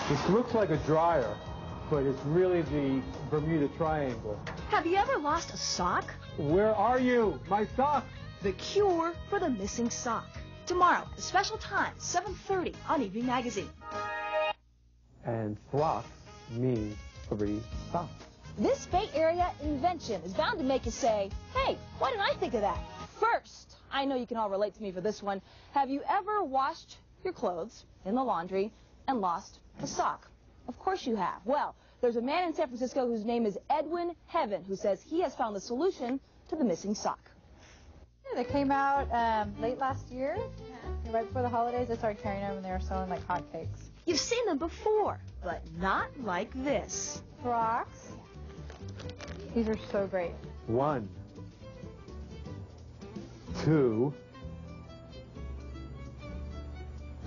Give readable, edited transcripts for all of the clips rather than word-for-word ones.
This looks like a dryer, but it's really the Bermuda Triangle. Have you ever lost a sock? Where are you? My sock! The cure for the missing sock. Tomorrow, at a special time, 7:30 on Evening Magazine. And Throx means 3 socks. This Bay Area invention is bound to make you say, hey, why didn't I think of that? First, I know you can all relate to me for this one. Have you ever washed your clothes in the laundry and lost a sock? Of course you have. Well, there's a man in San Francisco whose name is Edwin Heaven who says he has found the solution to the missing sock. Yeah, they came out late last year, right before the holidays. I started carrying them and they were selling like hotcakes. You've seen them before, but not like this. Throx. These are so great. 1, 2,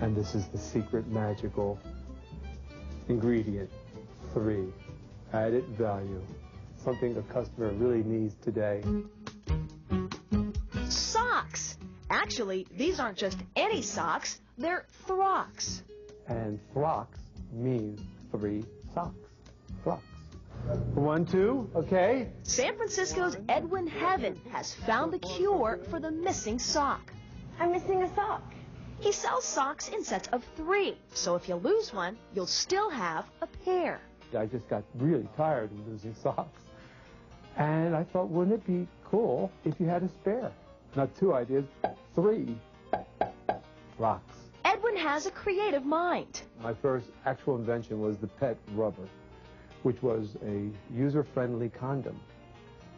and this is the secret magical ingredient, 3, added value, something a customer really needs today. Socks. Actually, these aren't just any socks, they're Throx. And Throx means 3 socks. Throx. 1, 2, okay? San Francisco's Edwin Heaven has found the cure for the missing sock. I'm missing a sock. He sells socks in sets of 3, so if you lose one, you'll still have a pair. I just got really tired of losing socks. And I thought, wouldn't it be cool if you had a spare? Not 2 ideas, 3. Throx. Edwin has a creative mind. My first actual invention was the pet rubber, which was a user-friendly condom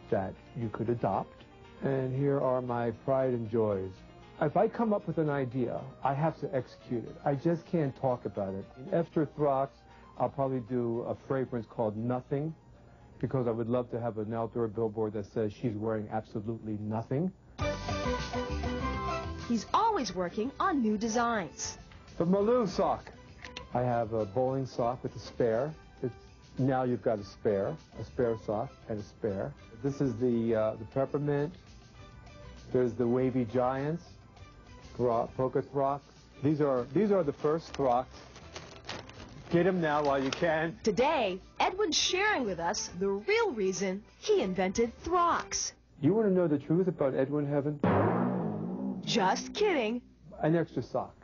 that you could adopt. And here are my pride and joys. If I come up with an idea, I have to execute it. I just can't talk about it. After Throx, I'll probably do a fragrance called Nothing, because I would love to have an outdoor billboard that says she's wearing absolutely nothing. He's always working on new designs. The Malou sock. I have a bowling sock with a spare. Now you've got a spare sock and a spare. This is the peppermint. There's the wavy giants, polka Throx. These are the first Throx. Get them now while you can. Today, Edwin's sharing with us the real reason he invented Throx. You want to know the truth about Edwin Heaven? Just kidding. An extra sock.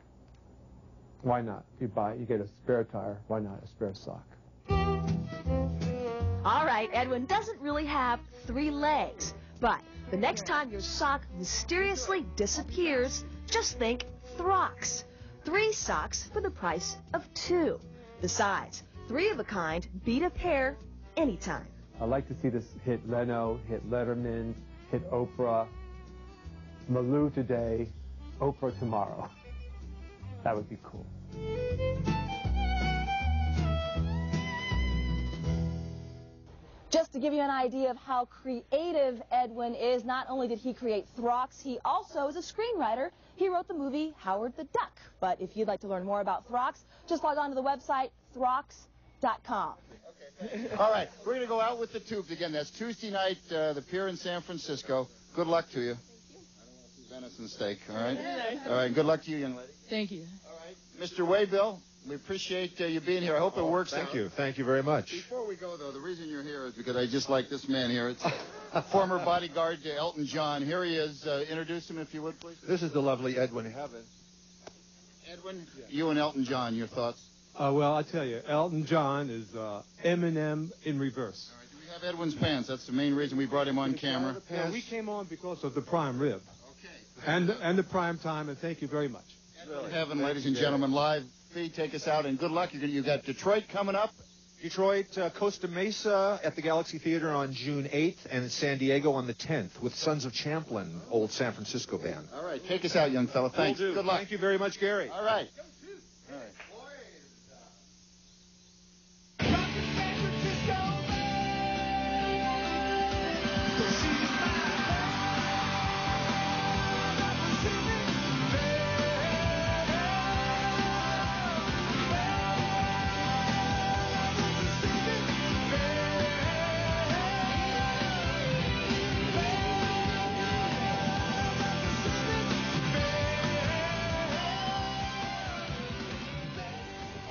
Why not? You get a spare tire. Why not a spare sock? All right, Edwin doesn't really have 3 legs, but the next time your sock mysteriously disappears, just think Throx. 3 socks for the price of 2. Besides, 3 of a kind beat a pair anytime. I'd like to see this hit Leno, hit Letterman, hit Oprah, Malou today, Oprah tomorrow. That would be cool. Just to give you an idea of how creative Edwin is, not only did he create Throx, he also is a screenwriter. He wrote the movie Howard the Duck. But if you'd like to learn more about Throx, just log on to the website throx.com. Okay. All right, we're going to go out with the tubes again. That's Tuesday night, the Pier in San Francisco. Good luck to you. Venison steak, all right? All right, good luck to you, young lady. Thank you. All right, Mr. Waybill, we appreciate you being here. I hope it works out. Thank you very much. Before we go, though, the reason you're here is because I just like this man here. It's former bodyguard to Elton John. Here he is. Introduce him, if you would, please. This is the lovely Edwin Heaven. Edwin, you and Elton John, your thoughts? Well, I tell you, Elton John is Eminem in reverse. All right, do we have Edwin's pants? That's the main reason we brought him on camera. Yeah, we came on because of the prime rib. Okay. And the prime time, and thank you very much. Edwin Heaven, ladies and gentlemen, live feed. Take us out, and good luck. You got Detroit coming up. Detroit, Costa Mesa at the Galaxy Theater on June 8th, and San Diego on the 10th with Sons of Champlin, old San Francisco band. All right, take us out, young fella. Thanks. Good luck. Thank you very much, Gary. All right.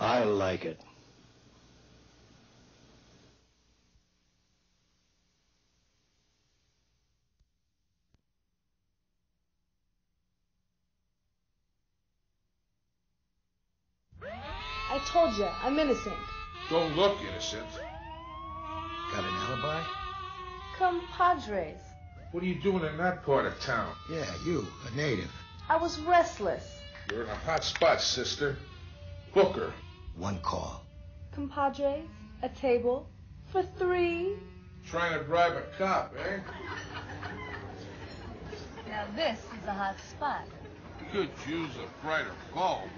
I like it. I told you, I'm innocent. Don't look innocent. Got an alibi? Compadres. What are you doing in that part of town? Yeah, you, a native. I was restless. You're in a hot spot, sister. Booker. One call. Compadres, a table for 3. Trying to bribe a cop, eh? Now this is a hot spot. Could use a brighter bulb.